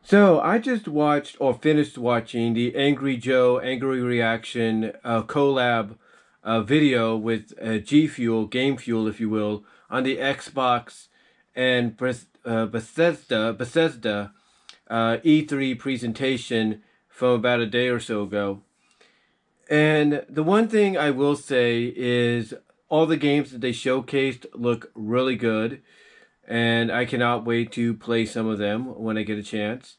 So I just watched or finished watching the Angry Joe Angry Reaction collab video with G Fuel, Game Fuel, if you will, on the Xbox and Bethesda E3 presentation from about a day or so ago. And the one thing I will say is all the games that they showcased look really good, and I cannot wait to play some of them when I get a chance.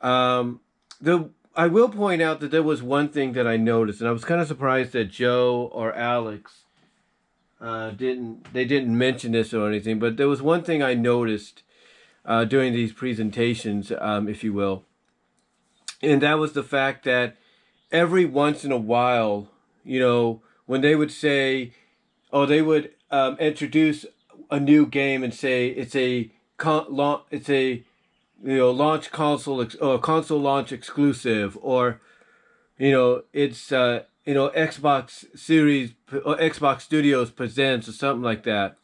Um, the I will point out that there was one thing that I noticed, and I was kind of surprised that Joe or Alex didn't mention this or anything. But there was one thing I noticed during these presentations, if you will, and that was the fact that every once in a while, when they would say, oh, they would introduce a new game and say it's a launch or console launch exclusive, or it's Xbox Series or Xbox Studios presents or something like that.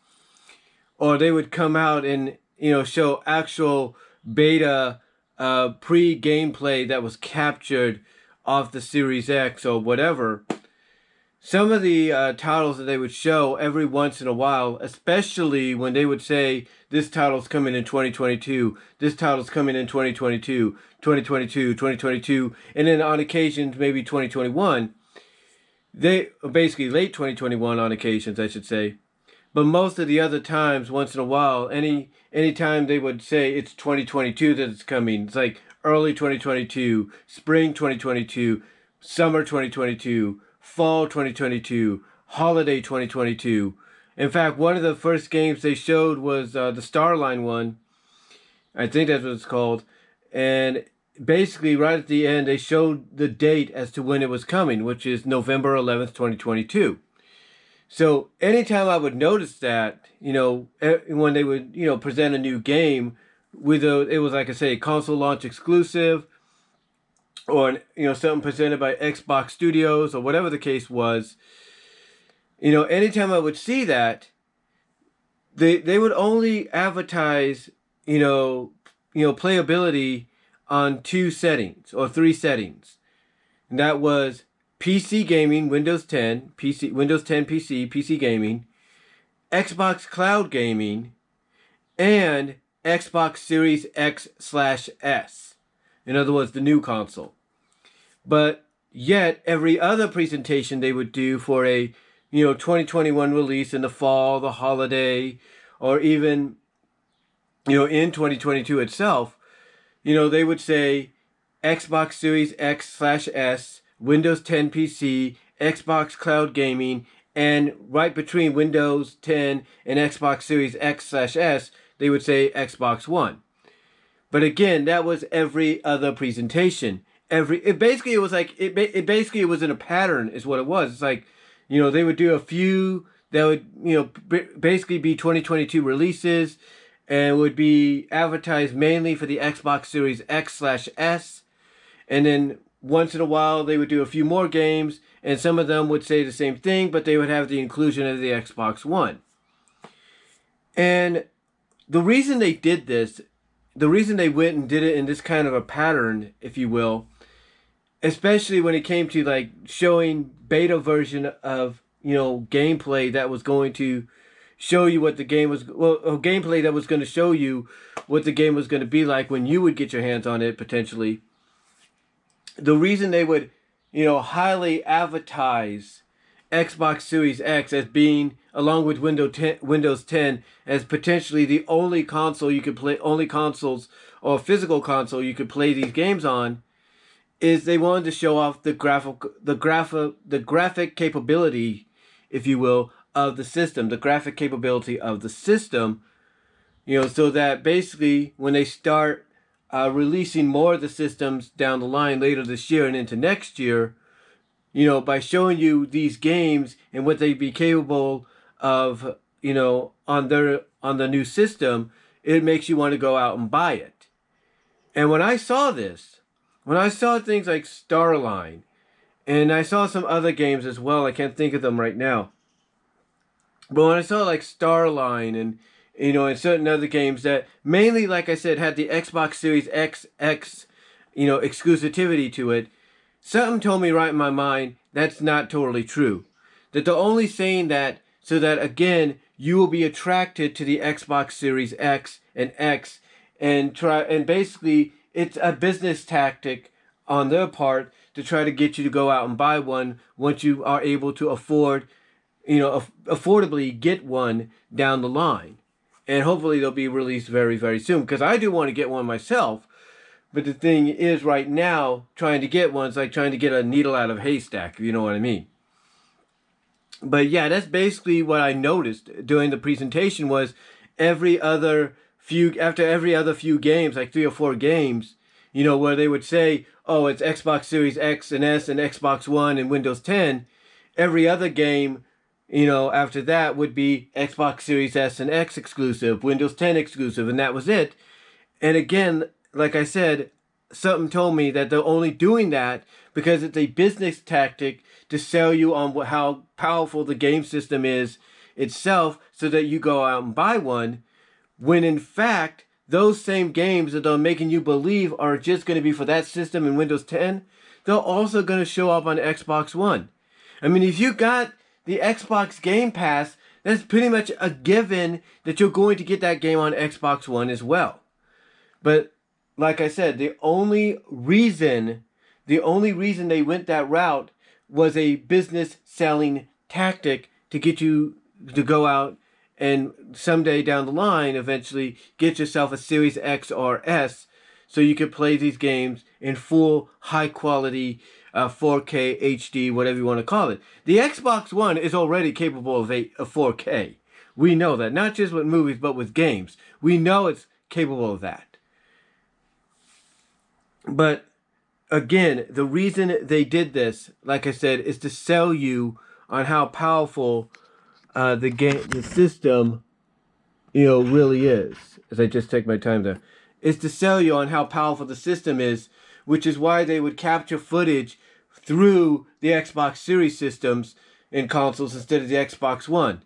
Or they would come out and show actual beta pre gameplay that was captured off the Series X or whatever. Some of the titles that they would show every once in a while, especially when they would say this title's coming in 2022, this title's coming in 2022, 2022, 2022, and then on occasions maybe 2021. They basically late 2021 on occasions, I should say. But most of the other times, once in a while, any time they would say it's 2022 that it's coming, it's like early 2022, spring 2022, summer 2022, fall 2022, holiday 2022. In fact, one of the first games they showed was the Starline one. I think that's what it's called. And basically, right at the end, they showed the date as to when it was coming, which is November 11th, 2022. So anytime I would notice that, when they would, present a new game, it was like I say, console launch exclusive, or something presented by Xbox Studios or whatever the case was. Anytime I would see that, they would only advertise playability on two settings or three settings, and that was PC gaming, Windows 10, Windows 10 PC gaming, Xbox Cloud gaming, and Xbox Series X/S. In other words, the new console. But yet, every other presentation they would do for a 2021 release in the fall, the holiday, or even in 2022 itself, they would say Xbox Series X/S, Windows 10 PC, Xbox Cloud Gaming, and right between Windows 10 and Xbox Series X/S, they would say Xbox One. But again, that was every other presentation. It basically was in a pattern, is what it was. It's like, they would do a few that would basically be 2022 releases, and would be advertised mainly for the Xbox Series X/S, and then once in a while they would do a few more games, and some of them would say the same thing, but they would have the inclusion of the Xbox One. And the reason they did this, the reason they went and did it in this kind of a pattern, if you will, especially when it came to like showing beta version of gameplay that was going to show you what the game was, gameplay that was going to show you what the game was going to be like when you would get your hands on it potentially. The reason they would highly advertise Xbox Series X as being, along with Windows 10, as potentially the only console you could play, only consoles or physical console you could play these games on, is they wanted to show off the graphic capability, if you will, of the system, the graphic capability of the system, so that basically when they start releasing more of the systems down the line later this year and into next year, by showing you these games and what they'd be capable of, on the new system, it makes you want to go out and buy it. And when I saw things like Starline, and I saw some other games as well, I can't think of them right now. But when I saw like Starline and certain other games that mainly, like I said, had the Xbox Series X, exclusivity to it. Something told me right in my mind that's not totally true. That they're only saying that so that, again, you will be attracted to the Xbox Series X, and basically it's a business tactic on their part to try to get you to go out and buy one once you are able to affordably get one down the line. And hopefully they'll be released very, very soon, because I do want to get one myself. But the thing is, right now, trying to get one is like trying to get a needle out of a haystack, if you know what I mean. But yeah, that's basically what I noticed during the presentation was after every other few games, like 3 or 4 games, where they would say, oh, it's Xbox Series X and S and Xbox One and Windows 10. Every other game, after that would be Xbox Series S and X exclusive, Windows 10 exclusive, and that was it. And again, like I said, something told me that they're only doing that because it's a business tactic to sell you on how powerful the game system is itself so that you go out and buy one, when in fact, those same games that they're making you believe are just going to be for that system in Windows 10, they're also going to show up on Xbox One. I mean, if you got the Xbox Game Pass, that's pretty much a given that you're going to get that game on Xbox One as well. But like I said, the only reason they went that route was a business selling tactic to get you to go out and someday down the line, eventually get yourself a Series X or S so you could play these games in full high quality 4K, HD, whatever you want to call it. The Xbox One is already capable of 4K. We know that, not just with movies, but with games. We know it's capable of that. But again, the reason they did this, like I said, is to sell you on how powerful the system, really is. As I just take my time there, is to sell you on how powerful the system is, which is why they would capture footage through the Xbox Series systems and consoles instead of the Xbox One.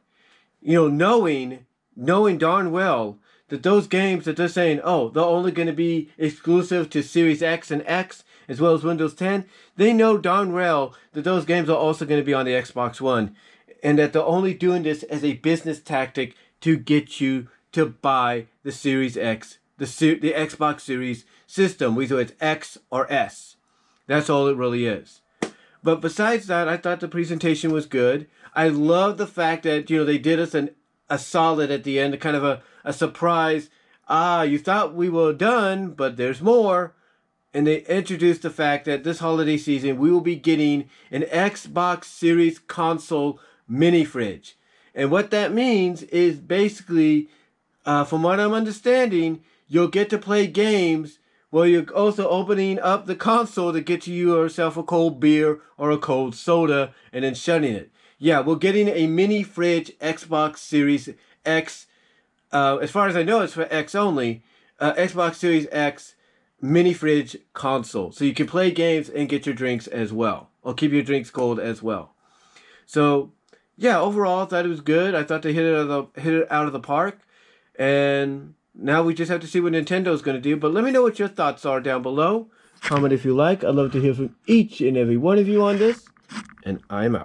Knowing darn well that those games that they're saying, oh, they're only going to be exclusive to Series X and X as well as Windows 10, they know darn well that those games are also going to be on the Xbox One, and that they're only doing this as a business tactic to get you to buy the Series X, the Xbox Series system, whether it's X or S. That's all it really is. But besides that, I thought the presentation was good. I love the fact that, they did us a solid at the end, kind of a surprise. You thought we were done, but there's more. And they introduced the fact that this holiday season, we will be getting an Xbox Series console mini fridge. And what that means is basically, from what I'm understanding, you'll get to play games while you're also opening up the console to get you yourself a cold beer or a cold soda and then shutting it. Yeah, we're getting a mini fridge Xbox Series X. As far as I know, it's for X only. Xbox Series X mini fridge console. So you can play games and get your drinks as well. Or keep your drinks cold as well. So, yeah, overall, I thought it was good. I thought they hit it out of the park. And now we just have to see what Nintendo's going to do. But let me know what your thoughts are down below. Comment if you like. I'd love to hear from each and every one of you on this. And I'm out.